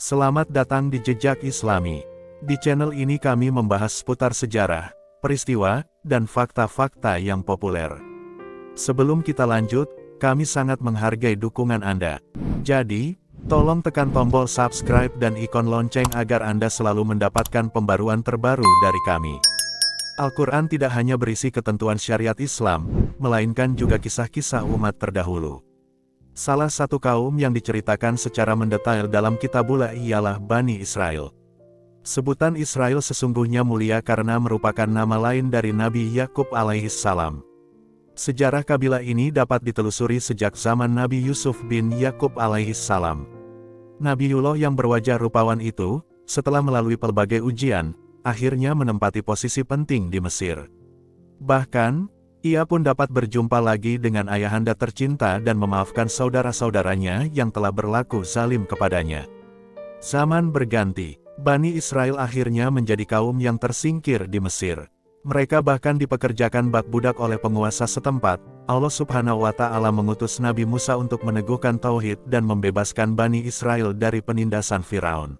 Selamat datang di Jejak Islami. Di channel ini kami membahas seputar sejarah, peristiwa, dan fakta-fakta yang populer. Sebelum kita lanjut, kami sangat menghargai dukungan Anda. Jadi, tolong tekan tombol subscribe dan ikon lonceng agar Anda selalu mendapatkan pembaruan terbaru dari kami. Al-Quran tidak hanya berisi ketentuan syariat Islam, melainkan juga kisah-kisah umat terdahulu. Salah satu kaum yang diceritakan secara mendetail dalam Kitabullah ialah Bani Israel. Sebutan Israel sesungguhnya mulia karena merupakan nama lain dari Nabi Yakub alaihissalam. Sejarah kabilah ini dapat ditelusuri sejak zaman Nabi Yusuf bin Yakub alaihissalam. Nabiullah yang berwajah rupawan itu, setelah melalui pelbagai ujian, akhirnya menempati posisi penting di Mesir. Bahkan, ia pun dapat berjumpa lagi dengan ayahanda tercinta dan memaafkan saudara-saudaranya yang telah berlaku zalim kepadanya. Zaman berganti, Bani Israel akhirnya menjadi kaum yang tersingkir di Mesir. Mereka bahkan dipekerjakan bak budak oleh penguasa setempat. Allah Subhanahu wa Ta'ala mengutus Nabi Musa untuk meneguhkan tauhid dan membebaskan Bani Israel dari penindasan Firaun.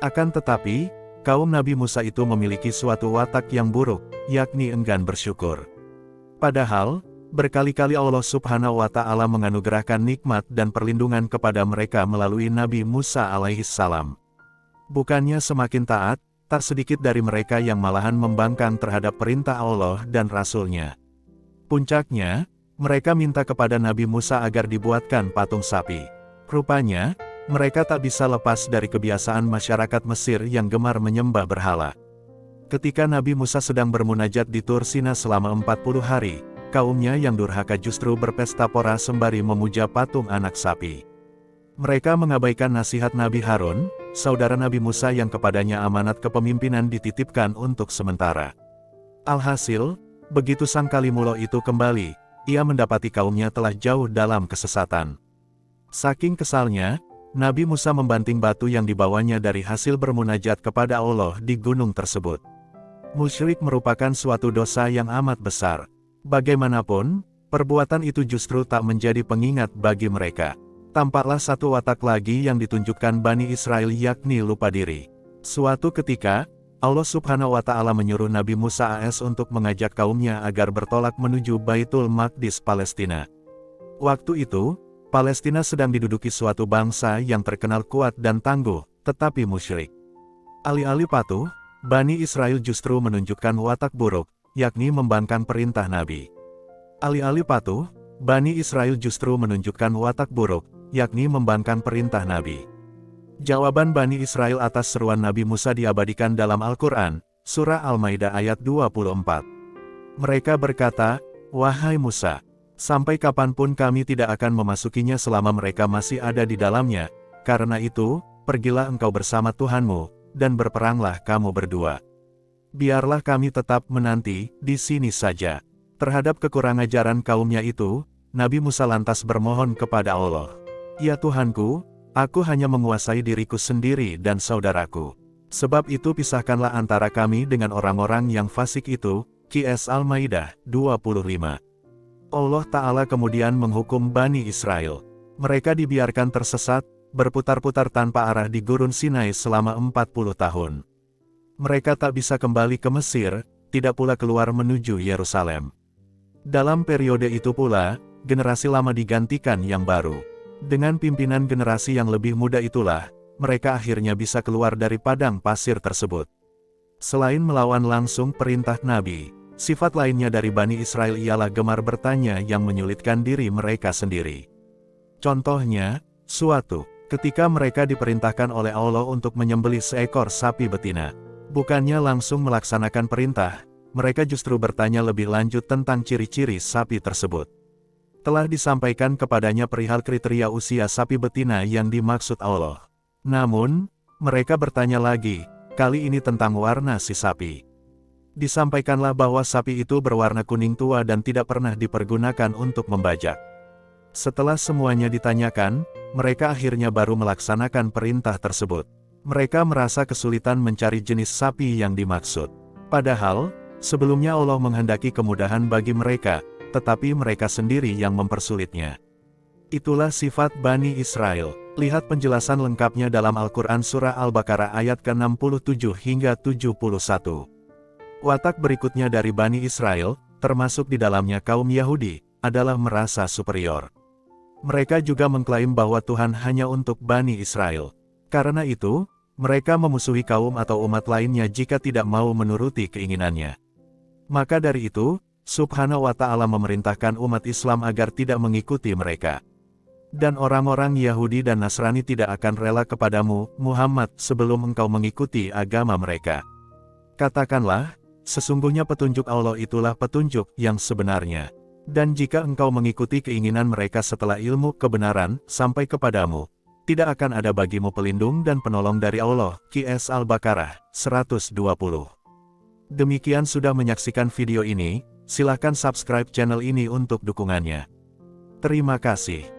Akan tetapi, kaum Nabi Musa itu memiliki suatu watak yang buruk, yakni enggan bersyukur. Padahal, berkali-kali Allah Subhanahu wa Ta'ala menganugerahkan nikmat dan perlindungan kepada mereka melalui Nabi Musa alaihissalam. Bukannya semakin taat, tak sedikit dari mereka yang malahan membangkang terhadap perintah Allah dan Rasul-Nya. Puncaknya, mereka minta kepada Nabi Musa agar dibuatkan patung sapi. Rupanya, mereka tak bisa lepas dari kebiasaan masyarakat Mesir yang gemar menyembah berhala. Ketika Nabi Musa sedang bermunajat di Tur Sina selama 40 hari, kaumnya yang durhaka justru berpesta pora sembari memuja patung anak sapi. Mereka mengabaikan nasihat Nabi Harun, saudara Nabi Musa yang kepadanya amanat kepemimpinan dititipkan untuk sementara. Alhasil, begitu sang Kalimullah itu kembali, ia mendapati kaumnya telah jauh dalam kesesatan. Saking kesalnya, Nabi Musa membanting batu yang dibawanya dari hasil bermunajat kepada Allah di gunung tersebut. Musyrik merupakan suatu dosa yang amat besar. Bagaimanapun, perbuatan itu justru tak menjadi pengingat bagi mereka. Tampaklah satu watak lagi yang ditunjukkan Bani Israel yakni lupa diri. Suatu ketika, Allah Subhanahu wa Ta'ala menyuruh Nabi Musa AS untuk mengajak kaumnya agar bertolak menuju Baitul Maqdis Palestina. Waktu itu, Palestina sedang diduduki suatu bangsa yang terkenal kuat dan tangguh, tetapi musyrik. Alih-alih patuh, Bani Israel justru menunjukkan watak buruk, yakni membangkang perintah Nabi. Alih-alih patuh, Bani Israel justru menunjukkan watak buruk, yakni membangkang perintah Nabi. Jawaban Bani Israel atas seruan Nabi Musa diabadikan dalam Al-Quran, Surah Al-Maidah ayat 24. Mereka berkata, "Wahai Musa, sampai kapanpun kami tidak akan memasukinya selama mereka masih ada di dalamnya, karena itu, pergilah engkau bersama Tuhanmu, dan berperanglah kamu berdua. Biarlah kami tetap menanti di sini saja." Terhadap kekurangan ajaran kaumnya itu, Nabi Musa lantas bermohon kepada Allah, "Ya Tuhanku, aku hanya menguasai diriku sendiri dan saudaraku. Sebab itu pisahkanlah antara kami dengan orang-orang yang fasik itu." Qs Al-Maidah 25. Allah Ta'ala kemudian menghukum Bani Israel. Mereka dibiarkan tersesat, berputar-putar tanpa arah di Gurun Sinai selama 40 tahun. Mereka tak bisa kembali ke Mesir, tidak pula keluar menuju Yerusalem. Dalam periode itu pula, generasi lama digantikan yang baru. Dengan pimpinan generasi yang lebih muda itulah, mereka akhirnya bisa keluar dari padang pasir tersebut. Selain melawan langsung perintah Nabi, sifat lainnya dari Bani Israel ialah gemar bertanya yang menyulitkan diri mereka sendiri. Contohnya, suatu ketika mereka diperintahkan oleh Allah untuk menyembelih seekor sapi betina. Bukannya langsung melaksanakan perintah, mereka justru bertanya lebih lanjut tentang ciri-ciri sapi tersebut. Telah disampaikan kepadanya perihal kriteria usia sapi betina yang dimaksud Allah. Namun, mereka bertanya lagi, kali ini tentang warna si sapi. Disampaikanlah bahwa sapi itu berwarna kuning tua dan tidak pernah dipergunakan untuk membajak. Setelah semuanya ditanyakan, mereka akhirnya baru melaksanakan perintah tersebut. Mereka merasa kesulitan mencari jenis sapi yang dimaksud. Padahal, sebelumnya Allah menghendaki kemudahan bagi mereka, tetapi mereka sendiri yang mempersulitnya. Itulah sifat Bani Israel. Lihat penjelasan lengkapnya dalam Al-Quran Surah Al-Baqarah ayat ke-67 hingga 71. Watak berikutnya dari Bani Israel, termasuk di dalamnya kaum Yahudi, adalah merasa superior. Mereka juga mengklaim bahwa Tuhan hanya untuk Bani Israel. Karena itu, mereka memusuhi kaum atau umat lainnya jika tidak mau menuruti keinginannya. Maka dari itu, Subhanahu wa Ta'ala memerintahkan umat Islam agar tidak mengikuti mereka. Dan orang-orang Yahudi dan Nasrani tidak akan rela kepadamu, Muhammad, sebelum engkau mengikuti agama mereka. Katakanlah, sesungguhnya petunjuk Allah itulah petunjuk yang sebenarnya. Dan jika engkau mengikuti keinginan mereka setelah ilmu kebenaran sampai kepadamu, tidak akan ada bagimu pelindung dan penolong dari Allah. QS Al-Baqarah 120. Demikian sudah menyaksikan video ini, silakan subscribe channel ini untuk dukungannya. Terima kasih.